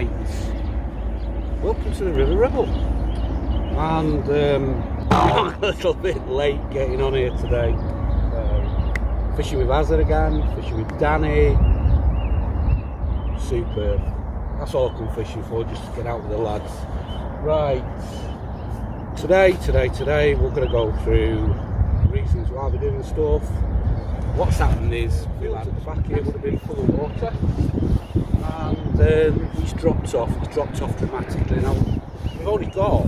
Right, welcome to the River Ribble, and I'm a little bit late getting on here today. Fishing with Azza again, fishing with Danny. Superb. That's all I come fishing for, just to get out with the lads. Right, today we're going to go through reasons why we're doing stuff. What's happened is, the field at the back here would have been full of water, and it's dropped off dramatically. Now, we've only got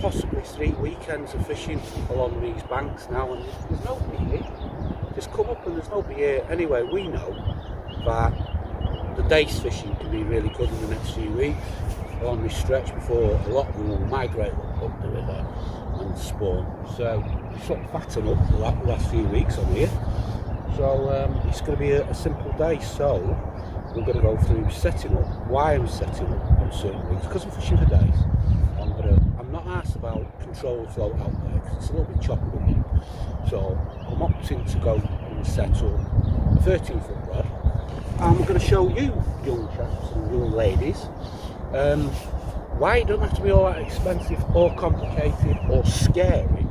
possibly 3 weekends of fishing along these banks now, and there's nobody here. Just come up and there's nobody here. Anyway, we know that the dace fishing can be really good in the next few weeks along this stretch before a lot of them will migrate up the river and spawn. So we sort of fatten up the last few weeks on here. So it's going to be a simple day. So we're going to go through setting up, why I'm setting up on certain weeks, because I'm fishing for days. I'm not asked about control float out there because it's a little bit choppy with me. So I'm opting to go and set up a 13-foot rod. And we're going to show you, young chaps and young ladies, why it doesn't have to be all that expensive or complicated or scary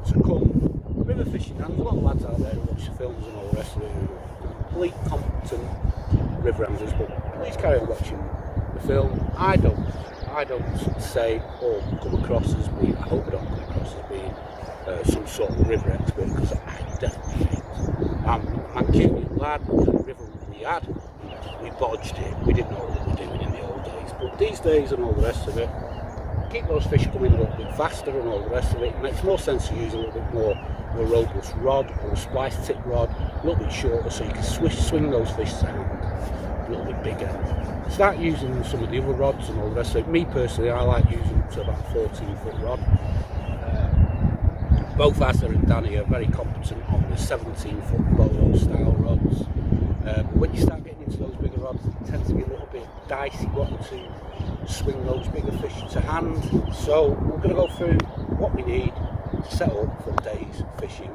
to come river fishing. And there's a lot of lads out there who watch the films and all the rest of it who are complete competent river anglers, but please carry on watching the film. I don't say or come across as being, I hope I don't come across as being some sort of river expert, because I definitely ain't. I'm cute lad, what kind of river we had, we bodged it, we didn't know what we were doing in the old days, but these days and all the rest of it, keep those fish coming a little bit faster and all the rest of it. It makes more sense to use a little bit more robust rod or a splice tip rod, a little bit shorter, so you can swing those fish to hand a little bit bigger. Start using some of the other rods and all the rest of it. Me personally, I like using up to about 14-foot rod. Both Azza and Danny are very competent on the 17-foot bolo style rods. But when you start getting into those bigger rods, it tends to be a little bit dicey wanting to swing those bigger fish to hand. So we're going to go through what we need to set up for days fishing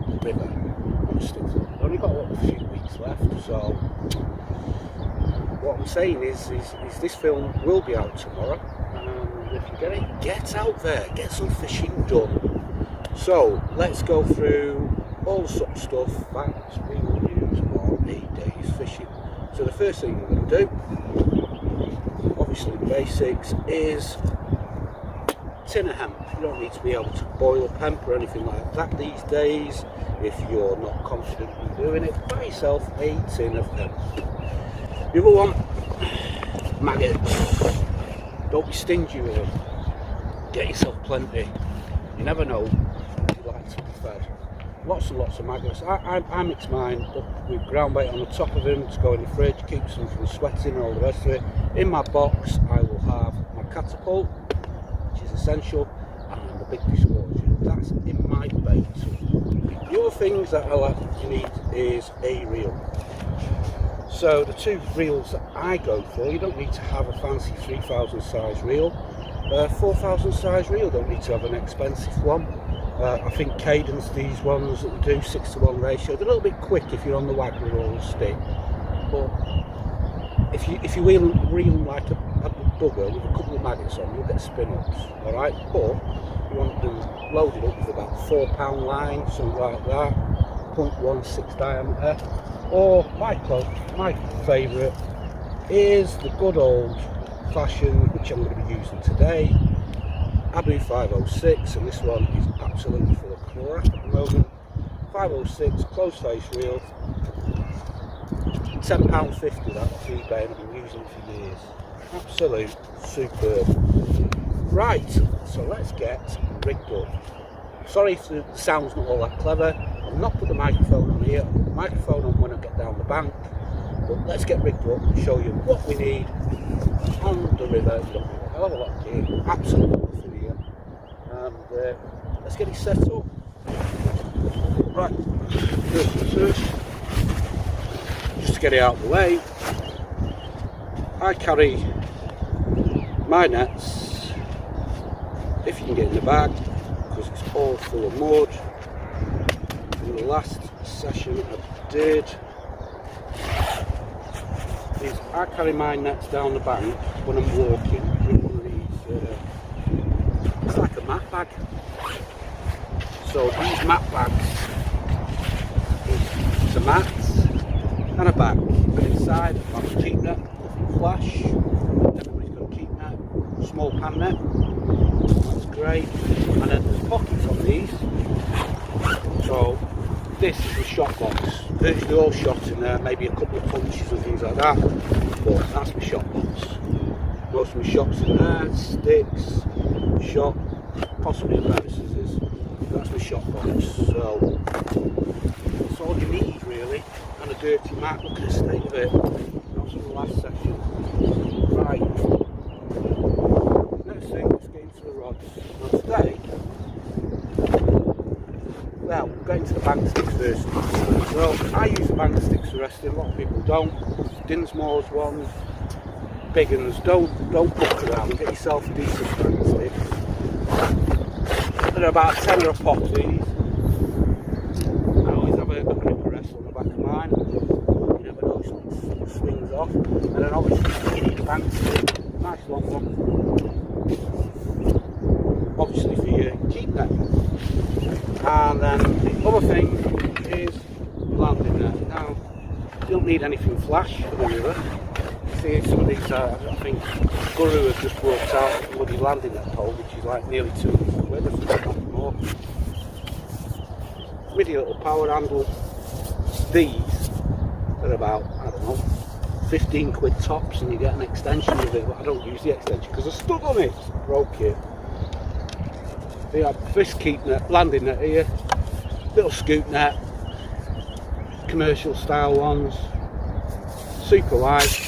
the river on a stick. We've only got a few weeks left, so what I'm saying is this film will be out tomorrow, and if you get it, get out there, get some fishing done. So let's go through all the sort of stuff that we will use on a day's fishing. So the first thing we're going to do, obviously the basics, is tin of hemp. You don't need to be able to boil up hemp or anything like that these days. If you're not confident in doing it, buy yourself a tin of hemp. The other one, maggots. Don't be stingy with them. Get yourself plenty. You never know if you like to be fed. Lots and lots of maggots. I mix mine up with ground bait on the top of them to go in the fridge, keeps them from sweating and all the rest of it. In my box I will have my catapult, which is essential, and then the big dishwasher. That's in my bait. The other things that you need is a reel. So the 2 reels that I go for, you don't need to have a fancy 3000 size reel. 4000 size reel, don't need to have an expensive one. I think Cadence, these ones that we do 6-to-1 ratio, they're a little bit quick if you're on the waggler or the stick, but if you reel them like a bugger with a couple of maggots on, you'll get spin-ups, alright? But you want them loaded up with about 4-pound line, something like that, 0.16 diameter, or my favourite is the good old fashioned, which I'm going to be using today, Abu 506, and this one is absolutely full of crap at the moment. 506 closed face reel, £10.50 that off eBay, and I've been using it for years. Absolute superb. Right, so let's get rigged up. Sorry if the sound's not all that clever. I've not put the microphone on here. I'll put the microphone on when I get down the bank. But let's get rigged up and show you what we need on the river. You've got a hell of a lot of gear, absolutely nothing here. And let's get it set up. Right, first things first, just to get it out of the way, I carry my nets, if you can get in the bag, because it's all full of mud. In the last session I did, is I carry my nets down the bank when I'm walking with one of these, it's like a mat bag. So these mat bags, it's a mat and a bag, but inside I've got a keep net, flash, everybody's got a keep net, small pan net, that's great, and then there's pockets on these, so this is a shot box, virtually all shots in there, maybe a couple of punches and things like that, but that's my shot box. Most of my shots in there, sticks, shot, possibly a pair of scissors, that's my shot box, so that's all you need really, and a dirty mat. Look at the state of it, that's from the last section. Right, next thing, let's get into the rods. Now today, well, we'll get into the bank sticks first. So I use the bank sticks for resting, a lot of people don't. Dinsmore's ones, big uns, don't book around, get yourself a decent bank stick. They're about a tenner a pop, these. I always have a gripper rest on the back of mine. You never know, something swings off. And then obviously you need a bank stick, nice long one. Obviously for your keep net. And then the other thing is landing net. Now, you don't need anything flash for the river. See, some of these, I think Guru have just worked out a bloody landing net pole, which is like nearly 200 quid, if not more. With your little power handle, these are about, I don't know, 15 quid tops, and you get an extension with it, but I don't use the extension because I stuck on it, broke it. So you have this keep net, landing net here, little scoop net, commercial style ones, super light.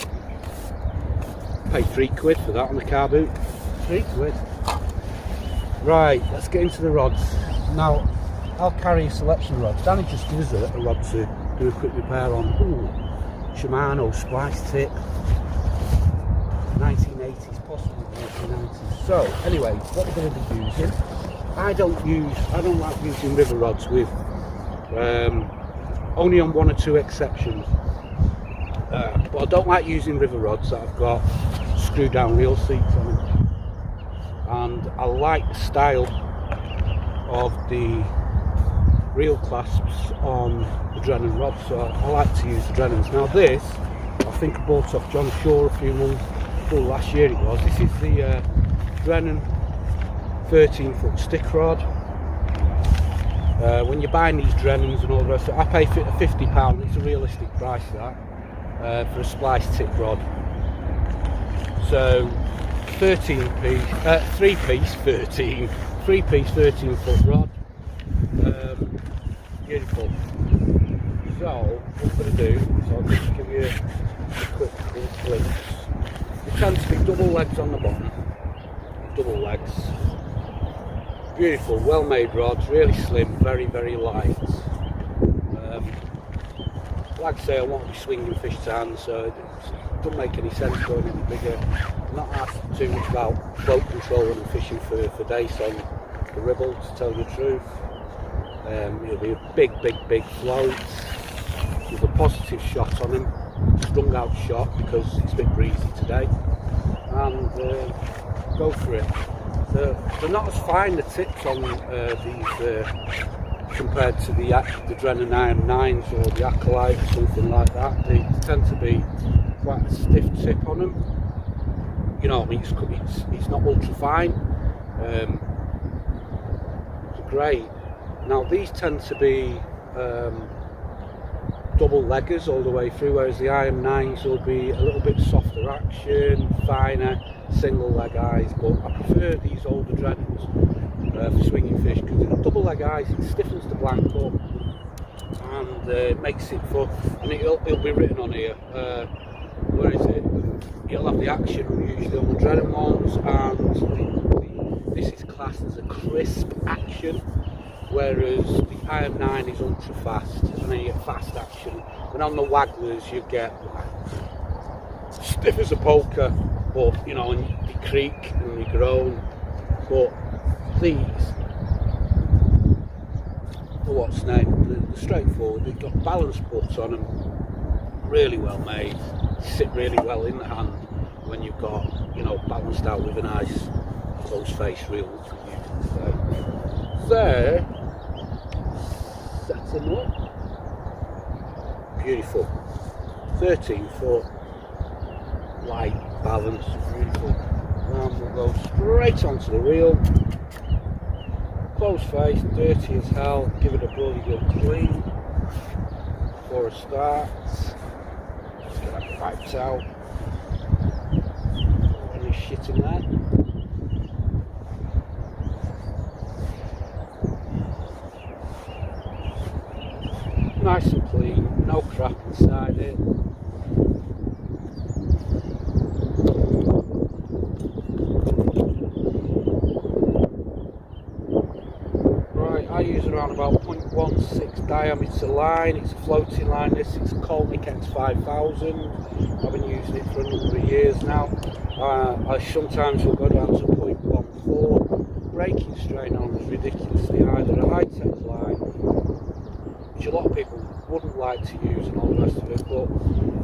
Paid 3 quid for that on the car boot. 3 quid. Right, let's get into the rods. Now, I'll carry a selection of rods. Danny just gives us a rod to do a quick repair on. Ooh, Shimano splice tip. 1980s, possibly 1990s. So, anyway, what we're going to be using. I don't like using river rods with, only on 1 or 2 exceptions. But I don't like using river rods that have got screw down reel seats on them, and I like the style of the reel clasps on the Drennan rod, so I like to use the Drennans. Now this, I think I bought off John Shaw a few months, last year it was. This is the Drennan 13-foot stick rod. When you're buying these Drennans and all the rest of it, I pay £50, it's a realistic price that. For a splice tip rod. So 3-piece 13-foot rod. Beautiful. So what I'm going to do is I'll just give you a quick glimpse. They tend to be double legs on the bottom. Double legs. Beautiful, well made rods, really slim, very, very light. Like I say, I want to be swinging fish to hand, so it doesn't make any sense going any bigger. I'm not asked too much about float control when I'm fishing for dace on the ribble, to tell you the truth. It'll be a big float with a positive shot on him, strung out shot because it's a bit breezy today, and go for it. They're not as fine, the tips on these compared to the Drennan Iron 9s or the Acolyte or something like that. They tend to be quite a stiff tip on them. You know what I mean? It's not ultra fine. It's great. Now these tend to be double leggers all the way through, whereas the Iron 9s will be a little bit softer action, finer, single leg eyes, but I prefer these older Drennans for swinging fish, because in double leg eyes it stiffens the blank up and makes it for, and it'll be written on here, where is it? You'll have the action usually on the Drennan ones, and this is classed as a crisp action, whereas the Iron 9 is ultra fast, and then you get fast action. And on the wagglers you get stiff as a poker, but you know, and they creak and they groan. But these, what's the name? They're straightforward. They've got balance puts on them, really well made. sit really well in the hand when you've got, you know, balanced out with a nice close face reel, you can say. So, set him up. Beautiful. 13 foot, light balance, beautiful. And we'll go straight onto the reel. Close face, dirty as hell. Give it a bloody good clean before I start. Just get that wiped out. Any shit in there. Nice and clean, no crap inside it. Right, I use around about 0.16 diameter line. It's a floating line. This is Colnick X5000. I've been using it for a number of years now. I sometimes will go down to 0.14. Breaking strain on is ridiculously high. They're a high-tech line, which a lot of people wouldn't like to use and all the rest of it, but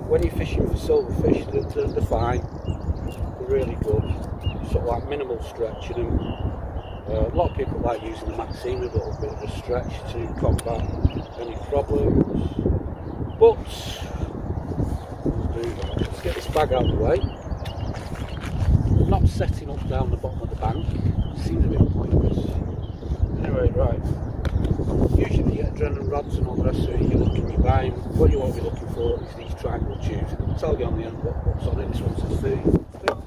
when you're fishing for silverfish, they're fine. They're really good. Sort of like minimal stretch in them. A lot of people like using the Maxine with a little bit of a stretch to combat any problems. But let's do that. Let's get this bag out of the way. I'm not setting up down the bottom of the bank. It seems a bit pointless. Anyway, right. Usually you get adrenaline rods and all the rest of it, you're buying, what you won't be looking for is these triangle tubes. It'll tell you on the end what's on it. This one's a 30 thick.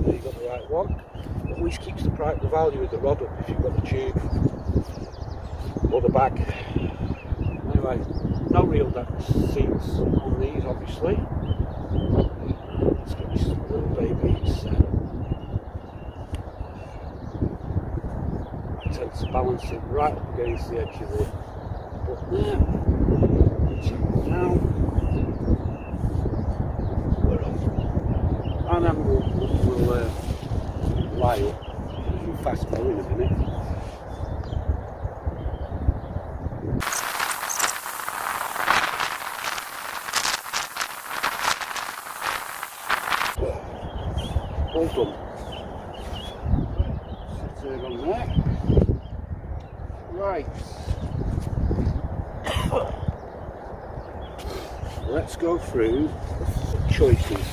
There you got the right one. It always keeps the value of the rod up if you've got the tube or the bag. Anyway, no reel seats on these obviously. Let's get this little baby set. I tend to balance it right up against the edge of the button there. Now we're on, and then we'll lie up. We'll fast go in a minute. All done. Sit it on there. Right. Let's go through the choices.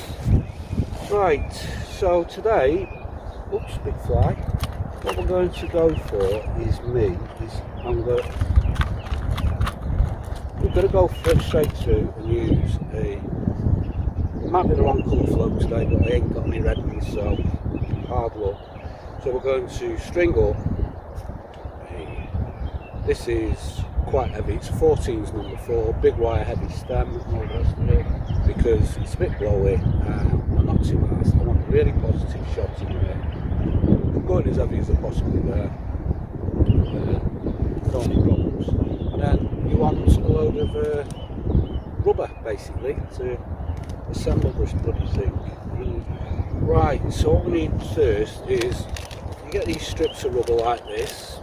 Right, so today, oops, big fly. What we're going to go for is we're going to go straight through and use it might be the wrong colour float today, but I ain't got any red ones, so hard luck. So we're going to string up. This is quite heavy, it's a 14's number 4, big wire, heavy stem and all the rest of it, because it's a bit blowy and not too fast. I want a really positive shot in there. I'm going as heavy as I possibly there. Don't any problems. And then you want a load of rubber basically to assemble this bloody thing. Right, so what we need first is you get these strips of rubber like this,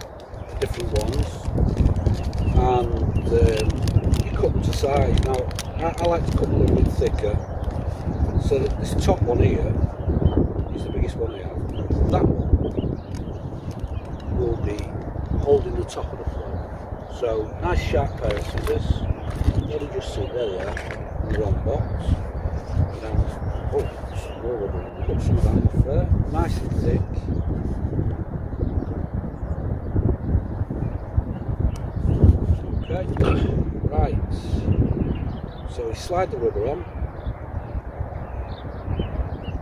different ones, and you cut them to size. Now I like to cut them a little bit thicker, so that this top one here is the biggest one I have. That one will be holding the top of the float. So nice sharp pair of scissors. Let it just sit there, in the wrong box. And then, oh, some more rubber. Put some of that off there, nice and thick. Okay, right, so we slide the rubber on,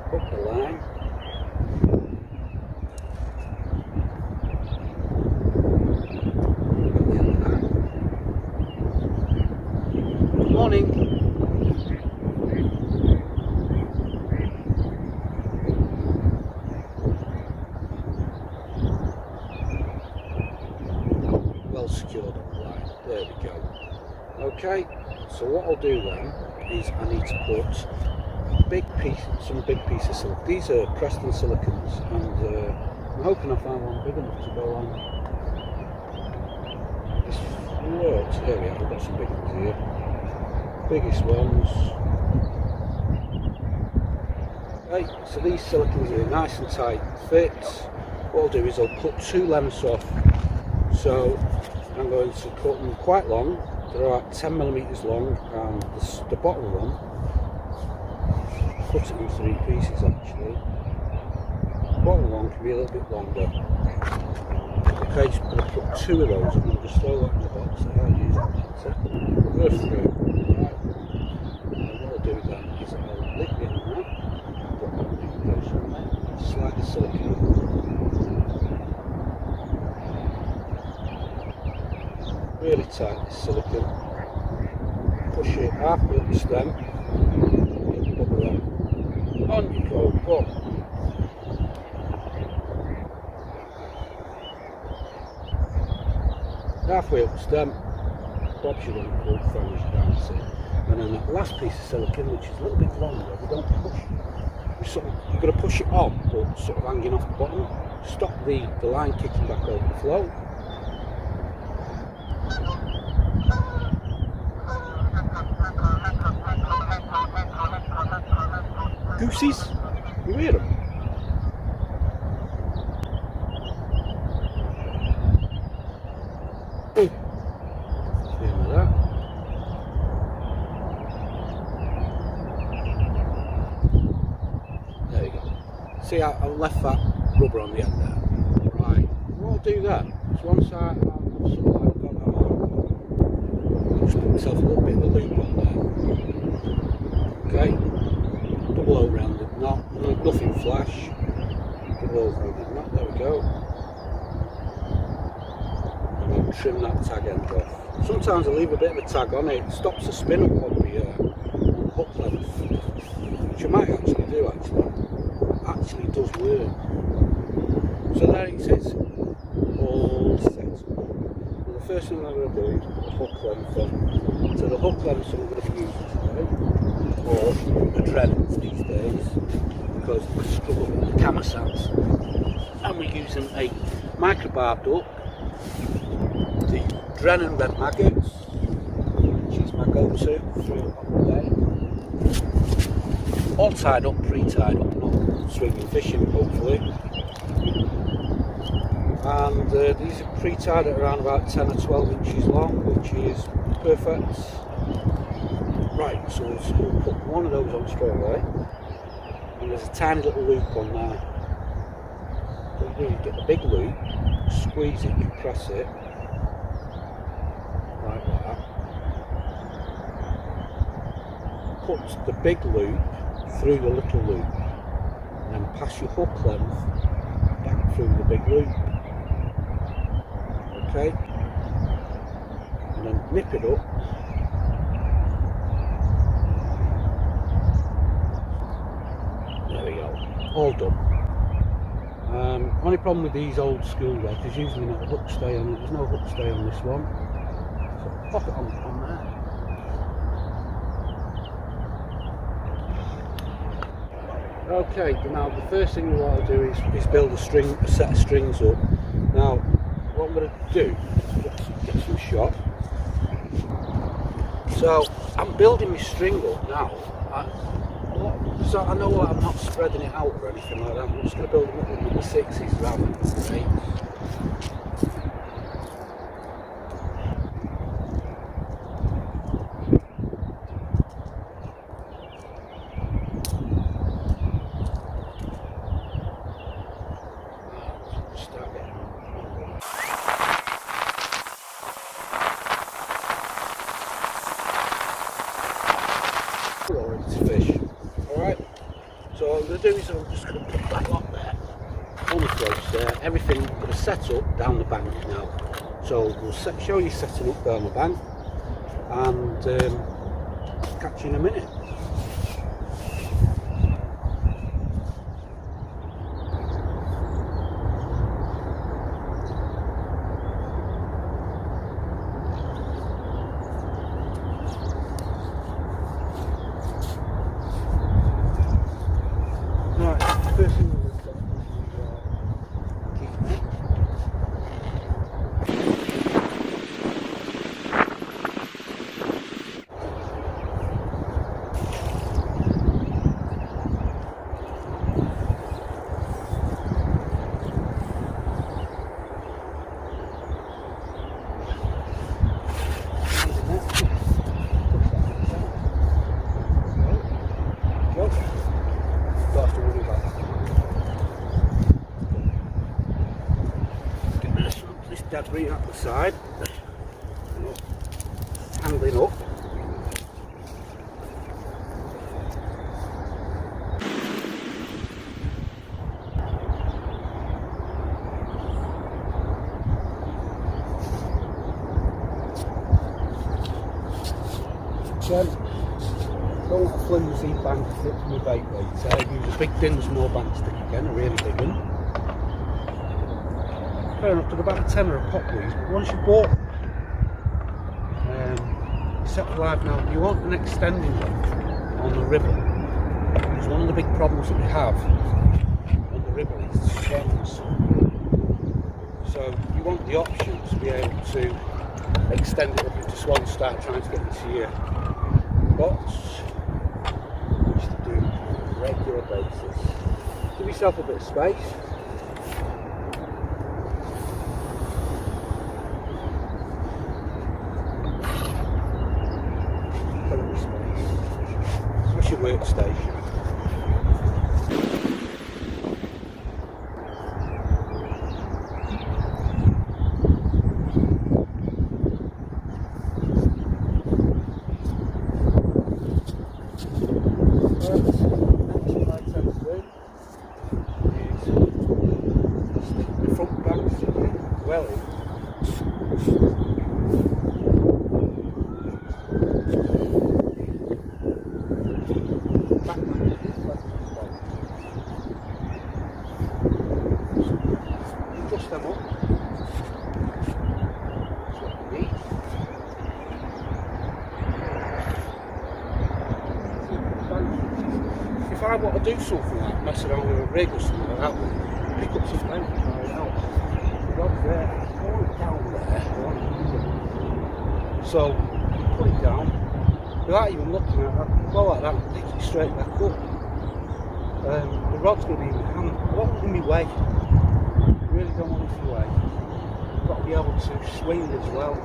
hook the line, got the end of that. Good morning. Well secured on the line. There we go. Okay, so what I'll do then is I need to put some big piece of silicone. These are Preston silicons, and I'm hoping I find one big enough to go on this float. There we are, we've got some big ones here. Biggest ones. Okay, so these silicons are nice and tight fits. What I'll do is I'll cut 2 lengths off. So I'm going to cut them quite long. They're about 10mm long, and the bottom one, cut it in 3 pieces actually. The bottom one can be a little bit longer. Okay, just going to put 2 of those. I'm going to just throw that in the box there. I'll use that later. Go through. Right. And what I'll do then is I'll lick it in that. Slide the silicone. Really tight this silicone. Push it halfway up the stem. Get the bubble on. On you go. Up. Halfway up the stem. Bob's your uncle, throws you down to it. And then that last piece of silicone, which is a little bit longer, we don't push. You're going to push it on, but sort of hanging off the bottom. Stop the line kicking back over the flow. Goosies, you hear them? There you go. See, I left that rubber on the end there. Right. What I'll do then is once I've sort of like got that on, I'll just put myself a little bit of a loop on there. Okay. Double O-rounded knot, nothing flash. Double O-rounded knot, there we go. And I'll trim that tag end off. Sometimes I leave a bit of a tag on it, stops the spin up on the hook length, which I might actually do actually does work. So there it is, all set. And the first thing I'm going to do is put the hook length on. So the hook length I'm going to be using today, or the Drennens these days, because I struggle with the Camasats. And we're using a microbarb hook, the Drennen Red Maggots, which is my go-to through the day. All tied up, pre-tied up, not swinging fishing hopefully. And these are pre-tied at around about 10 or 12 inches long, which is perfect. Right, so we'll put one of those on straight away. And there's a tiny little loop on there. What you do is get the big loop, squeeze it, compress it, like that. Put the big loop through the little loop, and then pass your hook length back through the big loop. Okay, and then nip it up. There we go, all done. Only problem with these old school rods is usually not a hook stay on it. There's no hook stay on this one, so pop it on there. Okay, now the first thing we want to do is build a set of strings up. Now, what I'm going to do is get some shot. So, I'm building my string up now. So I know I'm not spreading it out or anything like that. I'm just going to build them up with number 6s rather than 8s. Fish. Alright, so what I'm going to do is I'm just going to put that lot there on the close there. Everything I'm going to set up down the bank now. So we'll show you setting up down the bank, and catch you in a minute. First thing we've got is keep net. debris at the side, handling up. Don't want a flimsy bank to fit to my bait weight. I use a big Dinsmore bank stick again, a really big one. Fair enough, took about a tenner a pop these, but once you bought set alive now, you want an extending one on the ribble. Because one of the big problems that we have on the ribble is the swans. So you want the option to be able to extend it up if the swans start trying to get into your box, which to do on a regular basis. Give yourself a bit of space. Plenty of space. That's your workstation. Adjust them up. That's what you need. If I want to do something like mess around with a rig or something like that, pick up some bait and try it out. The rod's there, I want it down there, I want it down. So you put it down, without even looking at it, I can go like that and pick it straight back up. The rod's going to be in my hand, I don't want it in my way. Really don't want it in the way. You've got to be able to swing as well,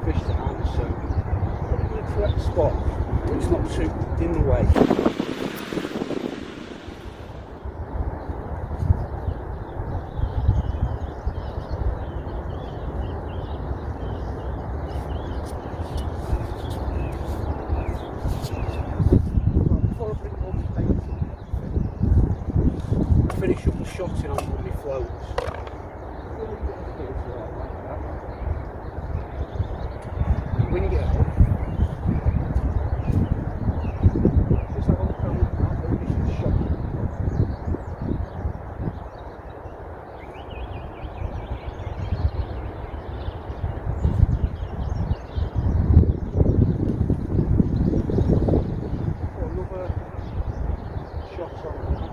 fish to hand, so put it in the correct spot, but it's not too in the way. Before I bring all the bait in, finish up the shotting on one of my floats. Wing it up. Just have a look around how big this is shot. Put another shot on that.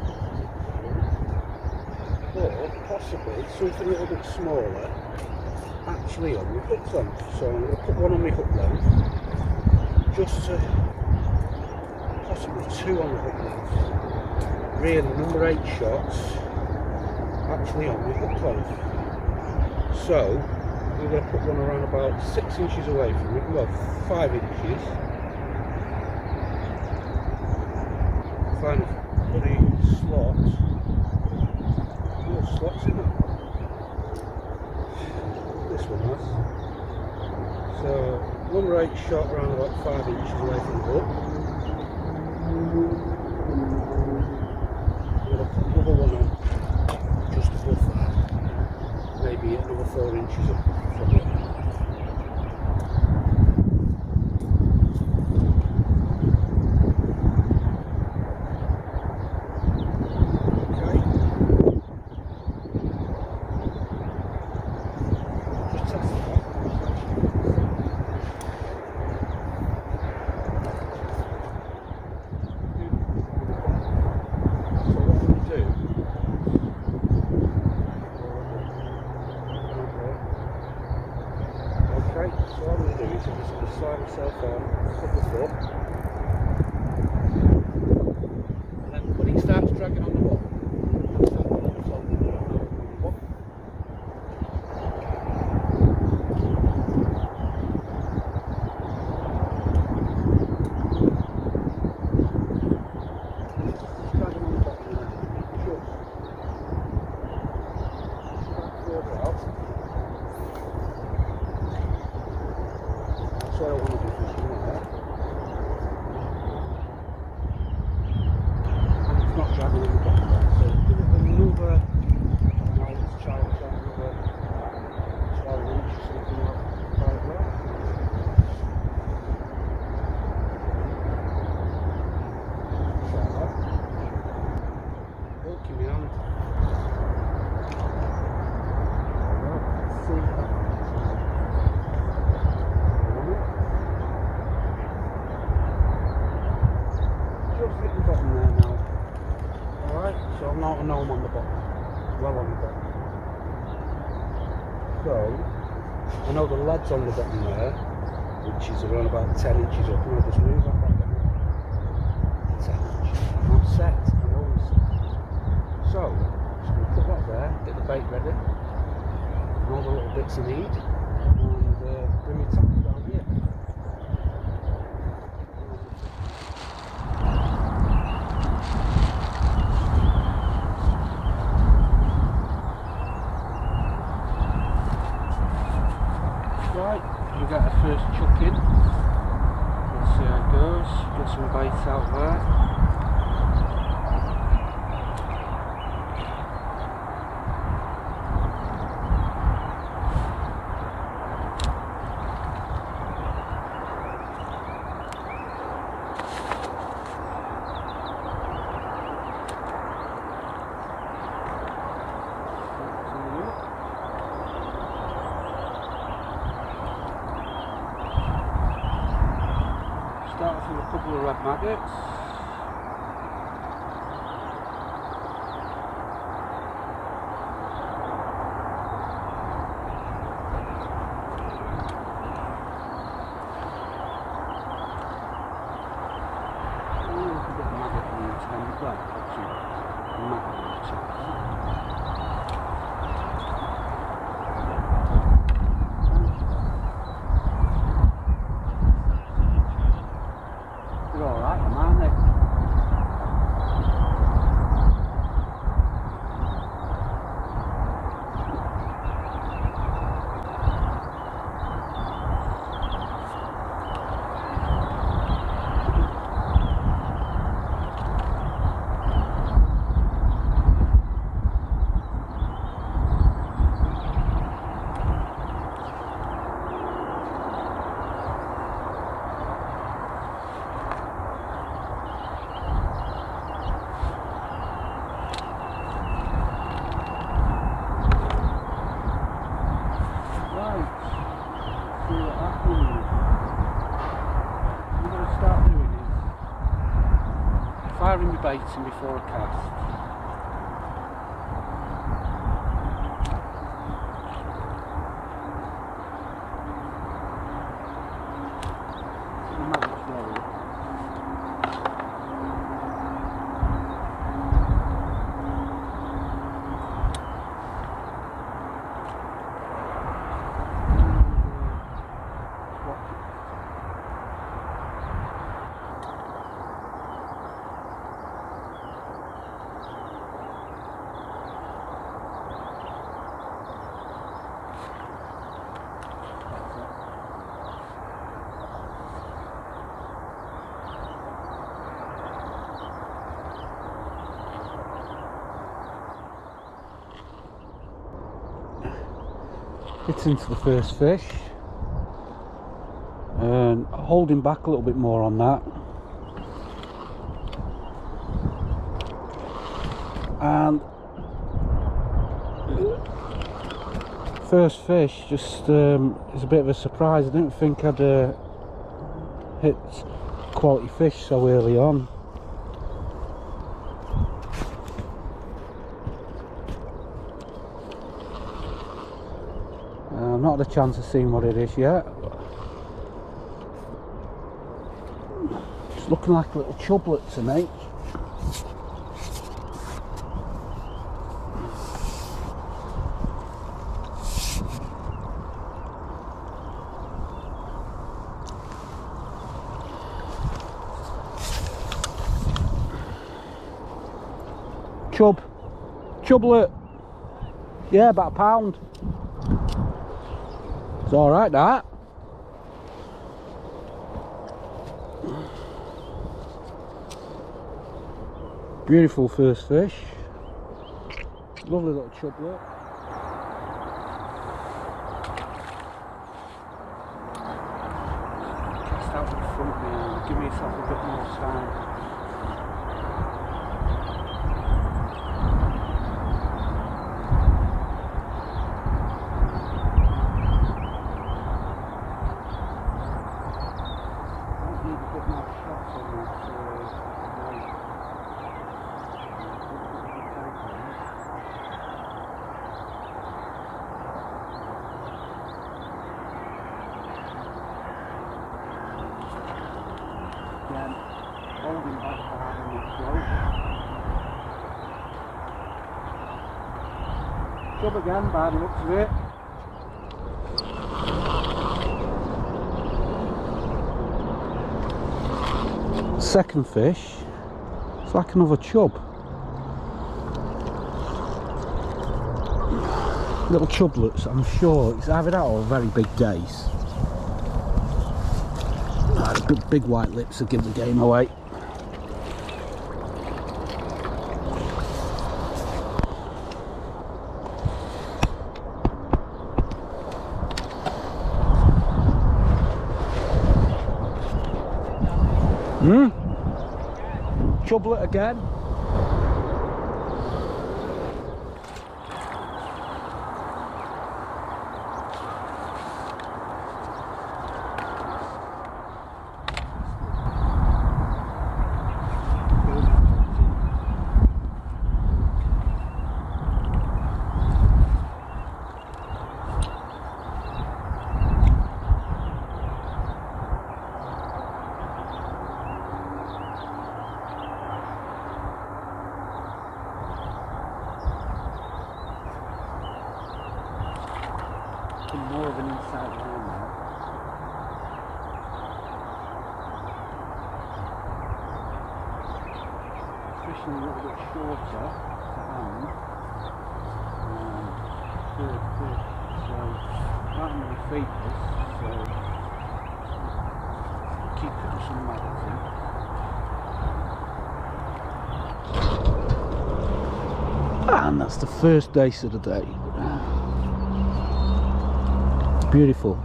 Or possibly something a little bit smaller. Actually on my hook length, so I'm going to put one on my hook length, just to possibly two on the hook length. Really, number 8 shots actually on my hook length. So I'm going to put one around about 6 inches away from it, well 5 inches. Find a bloody slot. Little slots in that. This one has. So number 8 shot around about 5 inches away from the hook. I'm going to put another one on just above that, maybe another 4 inches up from it. So what I'm going to do is I'm just going to slide myself on, put the foot, and then when it starts dragging on the bottom, I'll start putting the float on the bottom. Just dragging on the bottom and then just back further out. that's where I want to be fishing there. And it's not dragging in the bottom there, so give it another, now let's try another 12 inch or something like that. Try that. Hook in my hand. See that. Just hit the bottom there now. Alright, so I know I'm on the bottom. Well on the bottom. So, I know the lead's on the bottom there, which is around about 10 inches up, and I'll just move that back down. 10 inches. I'm set, I'm always set. So, just going to put that there, get the bait ready, and all the little bits I need, and bring my tackle down here. Right, we get our first chuck in. Let's see how it goes. Get some bait out there. Start off with a couple of red maggots. Ooh, a bit of maggot on the end. Well, actually, maggot on the top. They're alright, aren't they? Firing my bait in before a cast. Gets into the first fish and holding back a little bit more on that, and first fish just is a bit of a surprise. I didn't think I'd hit quality fish so early on. I've not had a chance of seeing what it is yet. It's looking like a little chublet to me. Chublet. Yeah, about a pound. It's alright that. Beautiful first fish. Lovely little chublet. Cast out in front now. Give myself a bit more time. Again, holding back hard on the float. Chub again by the looks of it. Second fish, it's like another chub. Little chublets, I'm sure it's either that or a very big dace. Big white lips will give the game away. Chublet again. More of an inside line now. Fishing a little bit shorter to hand. Third fish, so not many feet this, so keep putting some maggots in. And that's the first dace of the day. Beautiful,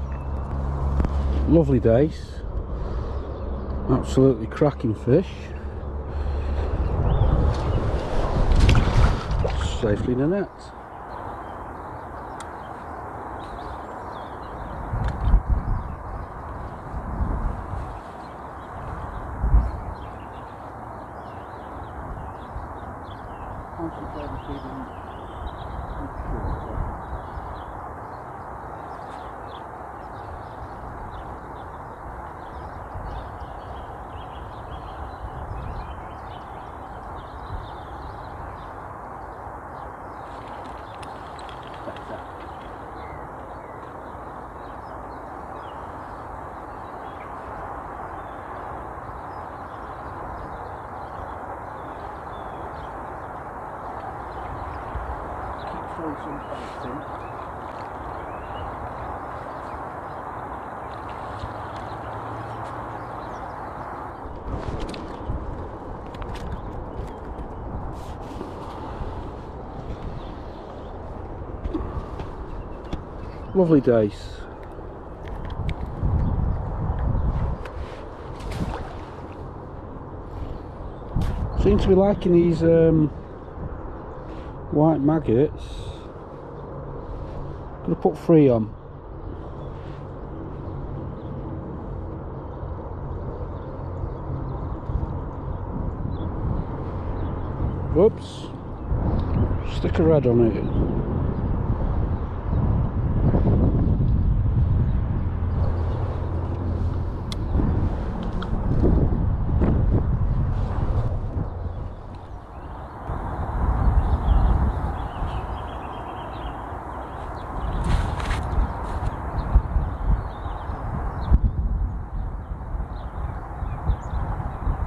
lovely dace, absolutely cracking fish, safely in the net. Concentrating feeding shorter. Throw some baits in. Lovely dace. Seem to be liking these white maggots. Gonna put 3 on. Whoops. Stick a red on it.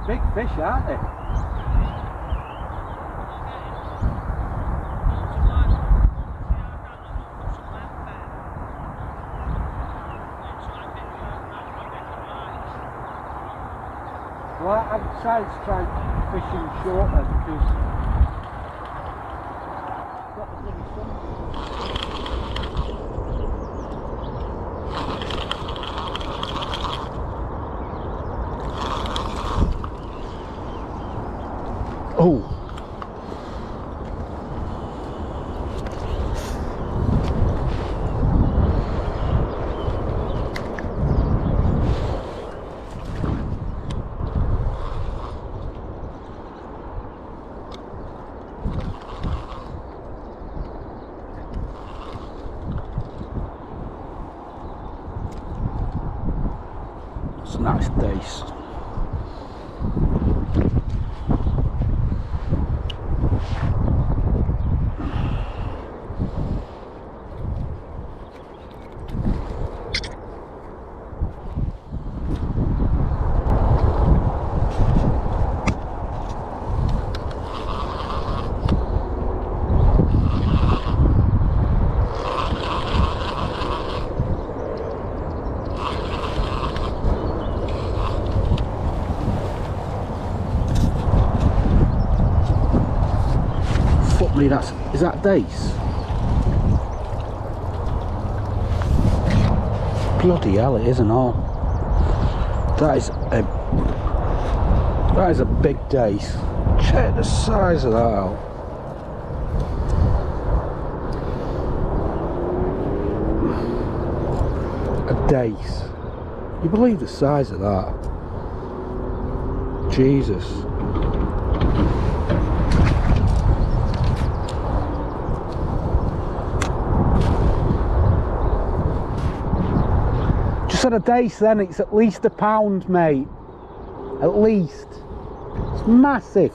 Big fish, aren't they? Well, I've decided to try fishing shorter because I've got the bloody sun. Oh. It's a nice dace. Is that dace? Bloody hell, it isn't all. That is a big dace. Check the size of that out. A dace. You believe the size of that? Jesus. At a dace then it's at least £1, mate, at least. It's massive.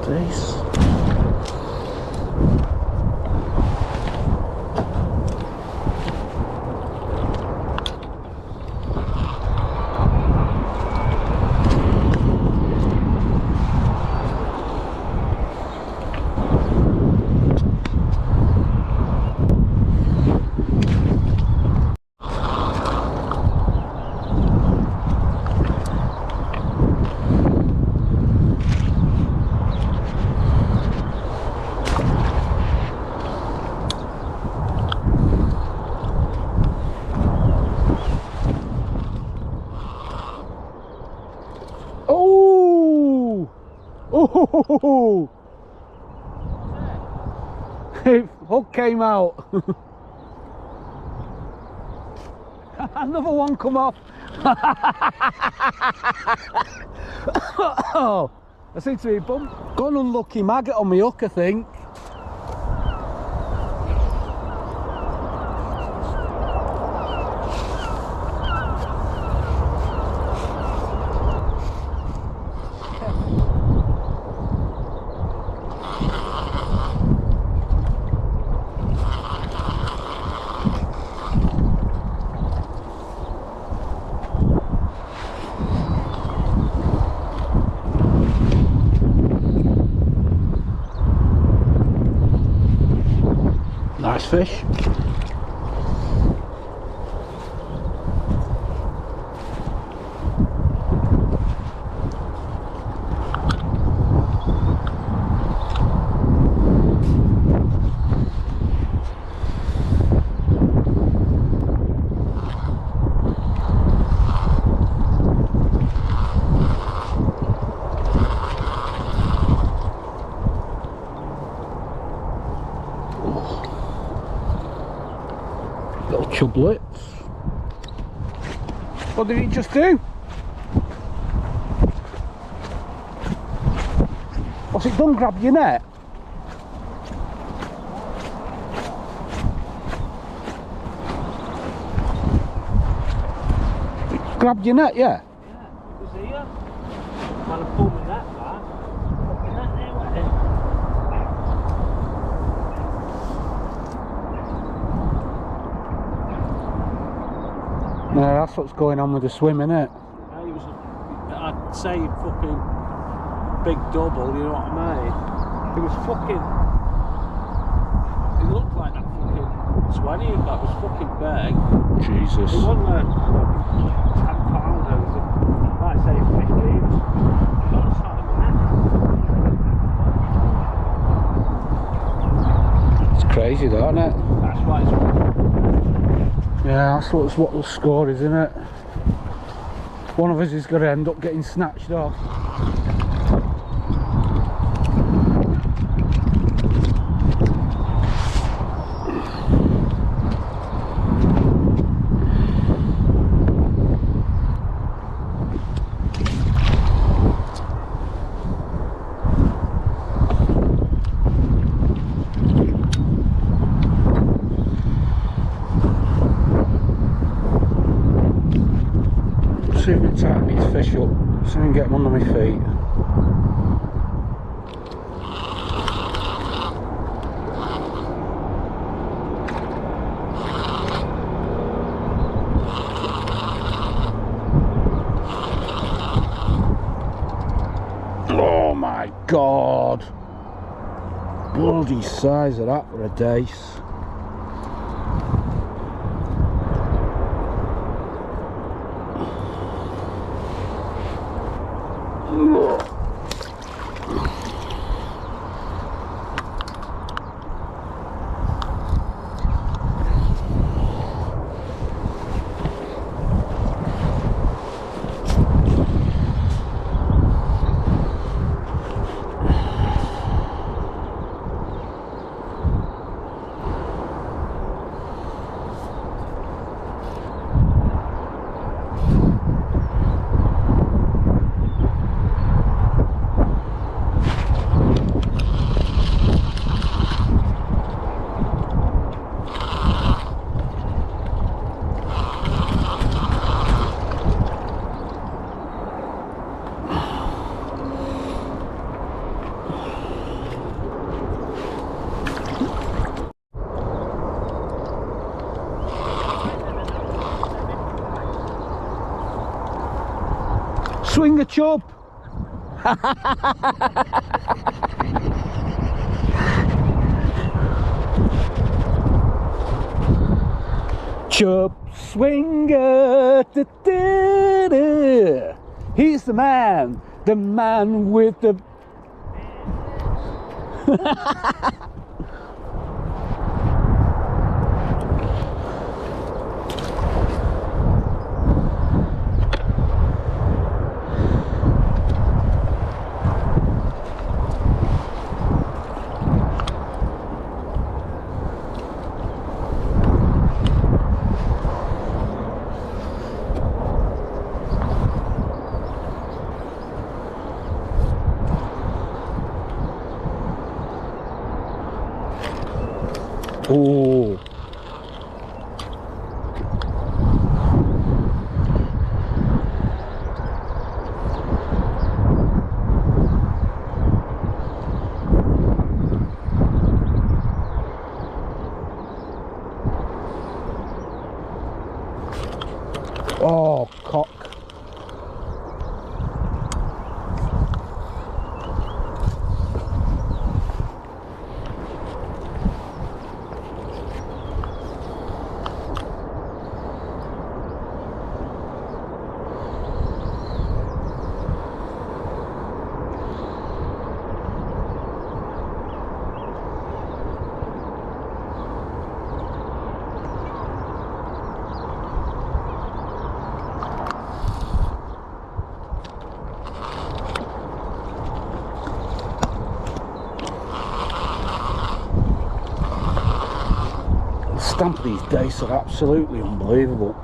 Dace. Oh! Hook came out. Another one come off. Oh, I seem to be bumped. Got an unlucky maggot on my hook, I think. Nice fish. Little chublets. What did it just do? What's it done? Grab your net? It grabbed your net, yeah? Yeah, it was here. Trying to pull me that back. Yeah, that's what's going on with the swim, innit? Yeah, he was I'd say fucking big double, you know what I mean? He was fucking, he looked like that fucking 20, that was fucking big. Jesus. It wasn't a fucking 10 pounder, it was like say 15. Not sort of man. It's crazy though, isn't it? That's why it's, yeah, that's what the score is, isn't it? One of us is going to end up getting snatched off. See if we can tighten these fish up, so I can get them under my feet. Oh my god! Bloody size of that for a dace. Swing a chub! Chub swinger, da, da, da. He's the man with the oh. Oh, cock. The stamp of these dace are absolutely unbelievable.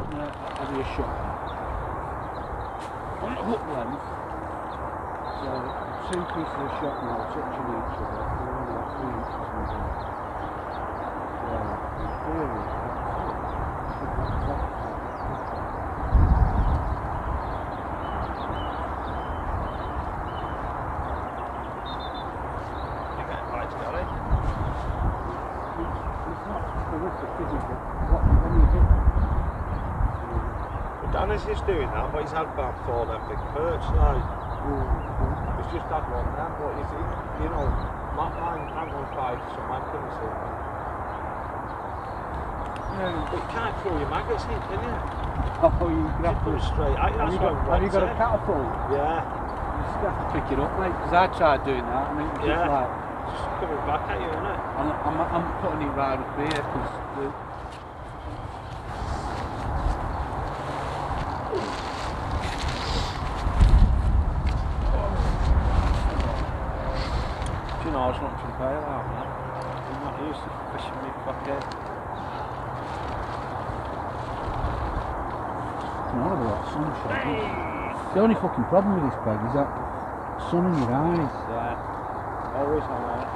putting a heavier shot on the hook length. So two pieces of shot now touching each other. They're only like 3 inches in there. So in theory, Dennis is doing that, but he's had about 4 of them big perch now. He's just had one then, but he's, you know, mine on 5 some ankles. But you can't throw your maggots in, can you? oh, you have Put it straight. have you got a catapult? Yeah. You just have to pick it up, mate, because I tried doing that and it was just like... Just coming back at you, isn't it? I'm putting it right up here because the... You know, I was not from bail out, man. I'm not used to fishing me back here. Not a lot of sunshine. The only fucking problem with this bag is that sun in your eyes. Yeah, always hard.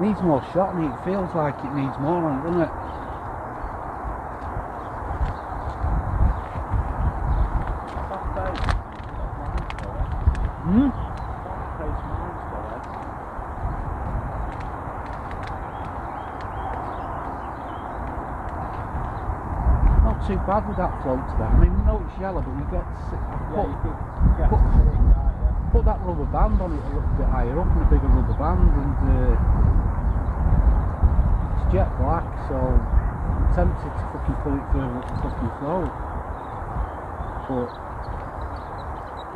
Needs more shot and it feels like it needs more on it, doesn't it? Not too bad with that float today. I mean, we know it's yellow, but you get put that rubber band on it a little bit higher up, and a bigger rubber band, and it's jet black, so I'm tempted to fucking pull it further up the fucking float. But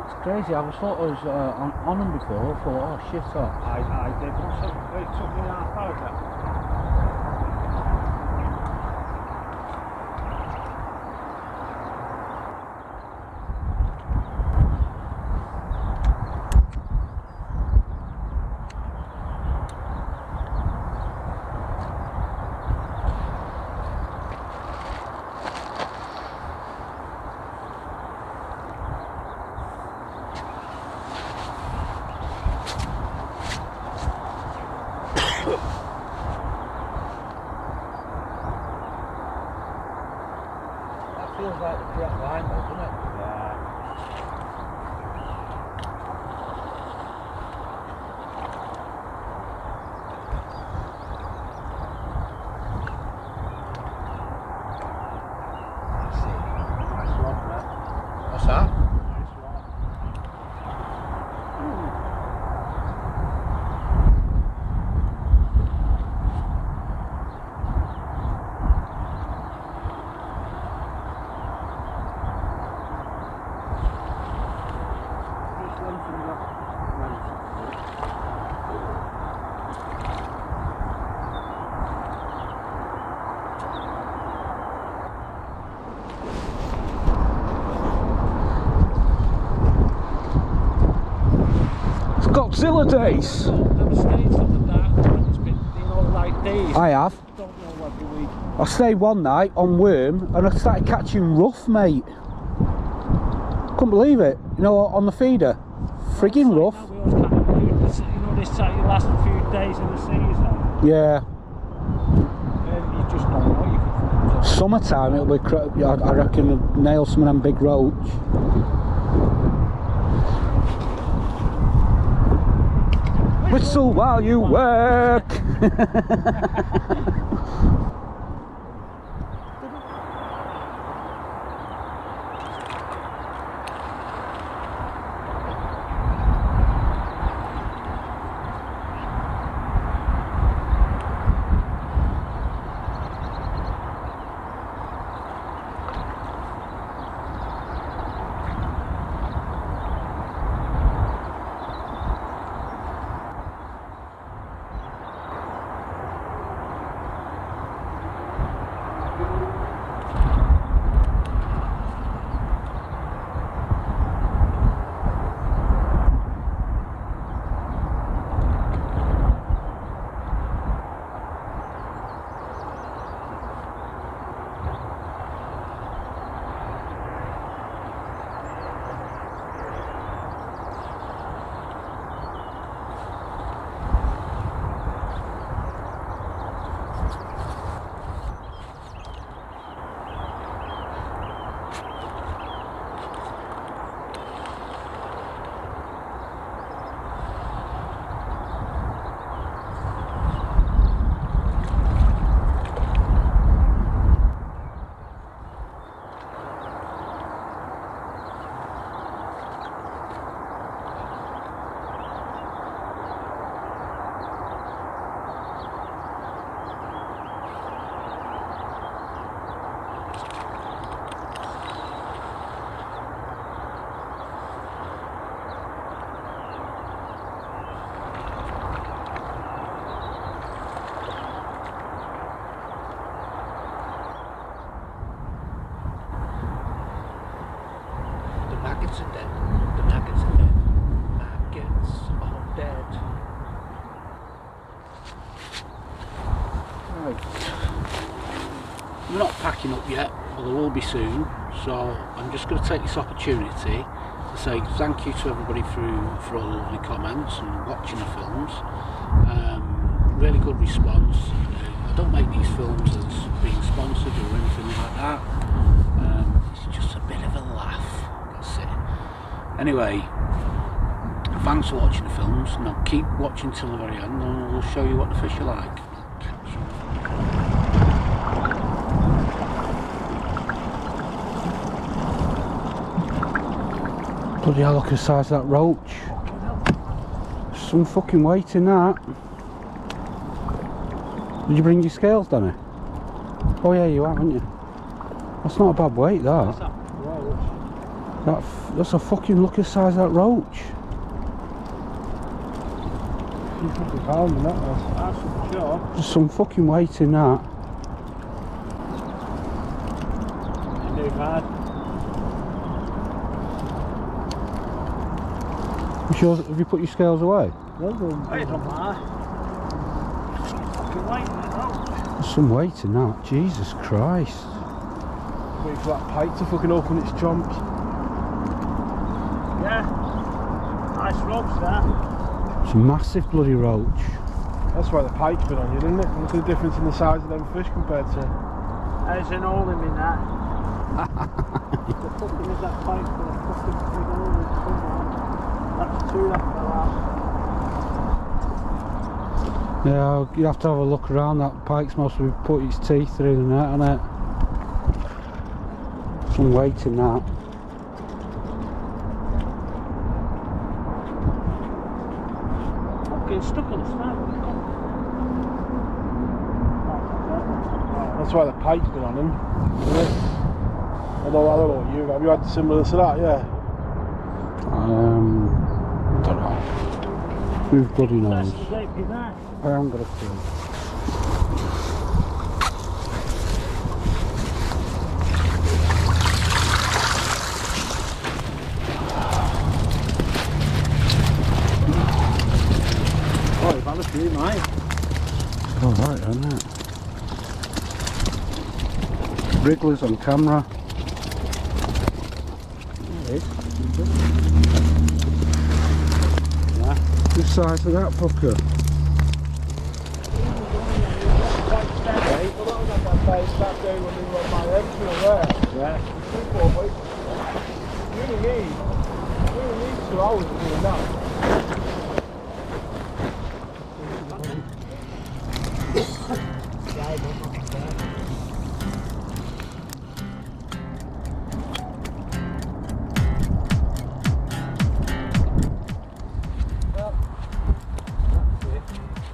it's crazy. I thought I was on them before. I thought, oh shit, I did. It took me half hour. feels like the correct line though, doesn't it? Yeah. That's it. Nice one, man. What's that? Nice one. Just lengthen that length. It's Godzilla dace. Them skates on the dark ones, but you know, like these. I have. Don't know whether we. I stayed one night on worm and I started catching rough, mate. Couldn't believe it. You know, on the feeder. Friggin' rough. You know, this time, the last few days in the season, Yeah. you just don't know what you can find. Summertime it'll be, I reckon, nail some of them big roach. Whistle while you work. Right. We're not packing up yet, but there will be soon. So I'm just going to take this opportunity to say thank you to everybody for all the lovely comments and watching the films. Really good response. I don't make these films as being sponsored or anything like that. It's just a bit of a laugh. That's it. Anyway, thanks for watching the films. Now keep watching till the very end, and we'll show you what the fish are like. Bloody hell, look at the size of that roach. Some fucking weight in that. Did you bring your scales, Danny? Oh yeah, you have, haven't you? That's not a bad weight, that. What's that roach? That's a fucking look at the size of that roach. £50 in that was. That's for sure. There's some fucking weight in that. You knew bad. Have you put your scales away? I don't mind. Fucking weight in that roach. There's some weight in that. Jesus Christ. Wait for that pike to fucking open its chomps. Yeah. Nice roach that. It's a massive bloody roach. That's why the pike's been on you, isn't it? Look at the difference in the size of them fish compared to... There's an hole in me that. The fucking is that pike for a fucking big hole in somewhere. That's two that fell out. Yeah, you have to have a look around. That pike's must have put its teeth through the net, hasn't it? Some weight in that. Fucking stuck on the snout. That's why the pike's been on him, isn't it? Although I don't know what you have. You had similar to that, yeah? Don't know. Who bloody knows? That's the shape of that. I haven't got a clue. Oh, you've had a few, mate. Alright, isn't it? Wrigglers on camera. Yeah. The size of that fucker. That day when we were on my head, Yeah. you only need 2 hours to do that.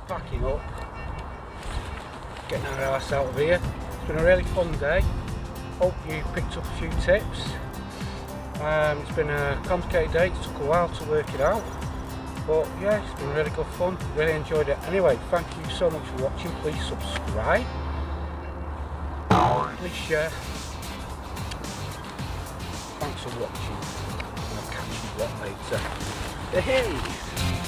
Packing up, getting our arse out of here. It's been a really fun day. Hope you picked up a few tips. It's been a complicated day, it took a while to work it out, but yeah, it's been really good fun, really enjoyed it. Anyway, thank you so much for watching. Please subscribe, please share. Thanks for watching, and I'll catch you lot later. Hey!